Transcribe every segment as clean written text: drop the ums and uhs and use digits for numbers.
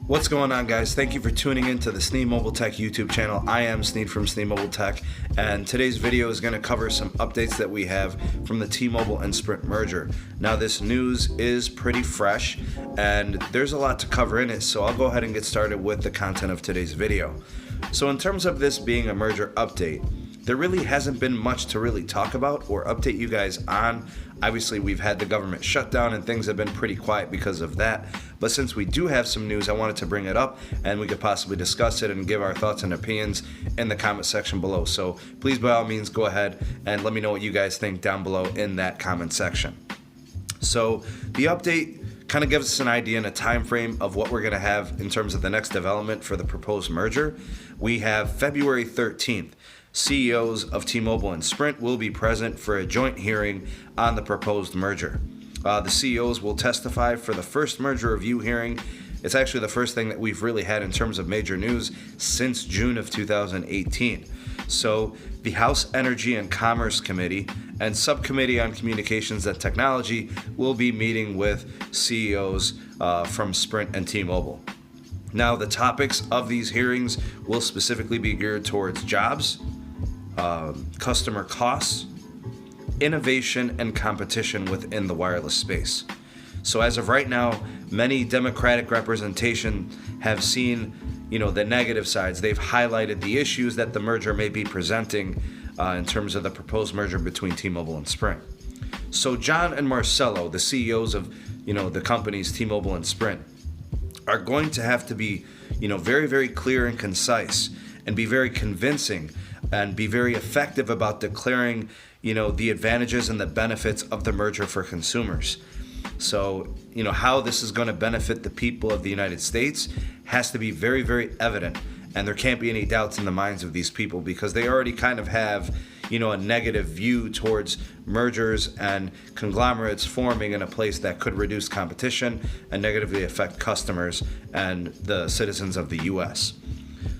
What's going on, guys? Thank you for tuning in to the SMT Mobile Tech YouTube channel. I am SMT from SMT Mobile Tech, and today's video is going to cover some updates that we have from the T-Mobile and Sprint merger. Now, this news is pretty fresh, and there's a lot to cover in it, so I'll go ahead and get started with the content of today's video. So in terms of this being a merger update, there really hasn't been much to really talk about or update you guys on. Obviously, we've had the government shutdown and things have been pretty quiet because of that. But since we do have some news, I wanted to bring it up and we could possibly discuss it and give our thoughts and opinions in the comment section below. So please, by all means, go ahead and let me know what you guys think down below in that comment section. So the update kind of gives us an idea and a time frame of what we're going to have in terms of the next development for the proposed merger. We have February 13th. CEOs of T-Mobile and Sprint will be present for a joint hearing on the proposed merger. The CEOs will testify for the first merger review hearing. It's actually the first thing that we've really had in terms of major news since June of 2018. So the House Energy and Commerce Committee and Subcommittee on Communications and Technology will be meeting with CEOs from Sprint and T-Mobile. Now, the topics of these hearings will specifically be geared towards jobs, customer costs, innovation, and competition within the wireless space. So as of right now, many Democratic representation have seen, the negative sides. They've highlighted the issues that the merger may be presenting in terms of the proposed merger between T-Mobile and Sprint. So John and Marcelo, the CEOs of, the companies T-Mobile and Sprint, are going to have to be, very, very clear and concise and be very convincing and be very effective about declaring, the advantages and the benefits of the merger for consumers. So, how this is going to benefit the people of the United States has to be very, very evident. And there can't be any doubts in the minds of these people because they already kind of have, a negative view towards mergers and conglomerates forming in a place that could reduce competition and negatively affect customers and the citizens of the U.S.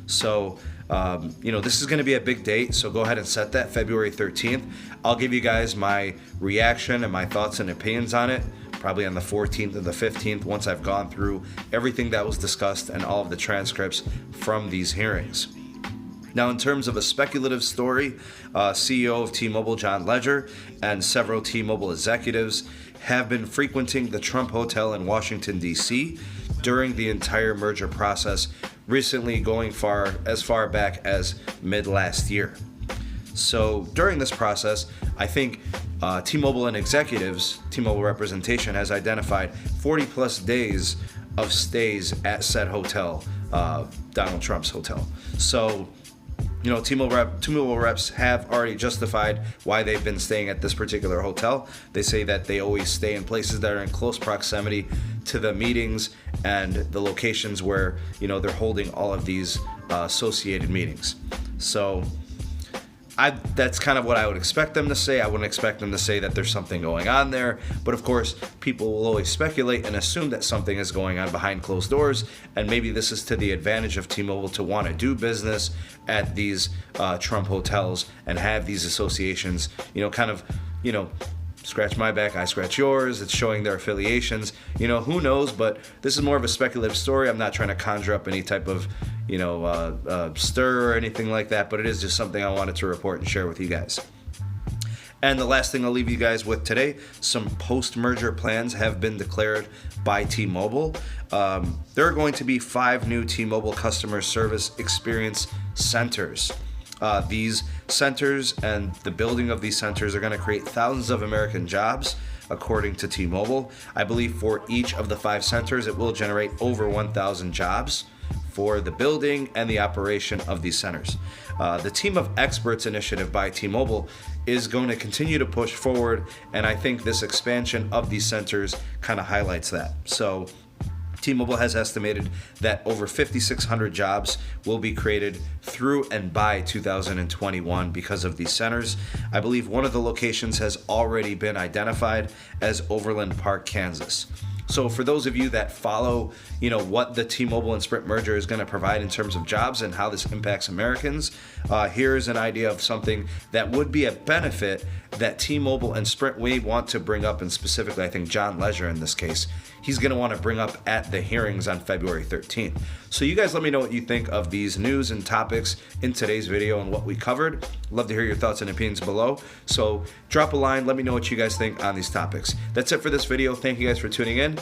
So, this is going to be a big date, so go ahead and set that, February 13th. I'll give you guys my reaction and my thoughts and opinions on it, probably on the 14th or the 15th, once I've gone through everything that was discussed and all of the transcripts from these hearings. Now, in terms of a speculative story, CEO of T-Mobile, John Legere, and several T-Mobile executives have been frequenting the Trump Hotel in Washington, D.C. during the entire merger process, recently going as far back as mid-last year. So during this process, I think T-Mobile and executives, T-Mobile representation, has identified 40 plus days of stays at said hotel, Donald Trump's hotel. So, T-Mobile reps have already justified why they've been staying at this particular hotel. They say that they always stay in places that are in close proximity to the meetings and the locations where, they're holding all of these associated meetings. So that's kind of what I would expect them to say. I wouldn't expect them to say that there's something going on there. But of course, people will always speculate and assume that something is going on behind closed doors. And maybe this is to the advantage of T-Mobile to want to do business at these Trump hotels and have these associations, scratch my back, I scratch yours. It's showing their affiliations. Who knows? But this is more of a speculative story. I'm not trying to conjure up any type of, stir or anything like that. But it is just something I wanted to report and share with you guys. And the last thing I'll leave you guys with today, some post-merger plans have been declared by T-Mobile. There are going to be 5 new T-Mobile customer service experience centers. These centers and the building of these centers are going to create thousands of American jobs, according to T-Mobile. I believe for each of the 5 centers, it will generate over 1,000 jobs for the building and the operation of these centers. The Team of Experts initiative by T-Mobile is going to continue to push forward, and I think this expansion of these centers kind of highlights that. So T-Mobile has estimated that over 5,600 jobs will be created through and by 2021 because of these centers. I believe one of the locations has already been identified as Overland Park, Kansas. So for those of you that follow, what the T-Mobile and Sprint merger is going to provide in terms of jobs and how this impacts Americans, here's an idea of something that would be a benefit that T-Mobile and Sprint may want to bring up, and specifically, I think John Legere in this case, he's going to want to bring up at the hearings on February 13th. So you guys let me know what you think of these news and topics in today's video and what we covered. Love to hear your thoughts and opinions below. So drop a line, let me know what you guys think on these topics. That's it for this video. Thank you guys for tuning in.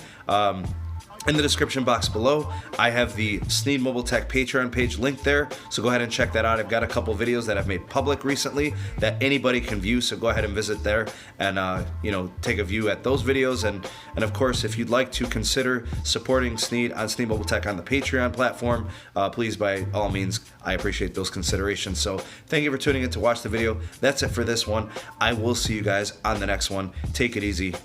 In the description box below, I have the Sneed Mobile Tech Patreon page linked there, so go ahead and check that out. I've got a couple videos that I've made public recently that anybody can view, so go ahead and visit there and take a view at those videos. And of course, if you'd like to consider supporting Sneed on Sneed Mobile Tech on the Patreon platform, please, by all means, I appreciate those considerations. So thank you for tuning in to watch the video. That's it for this one. I will see you guys on the next one. Take it easy.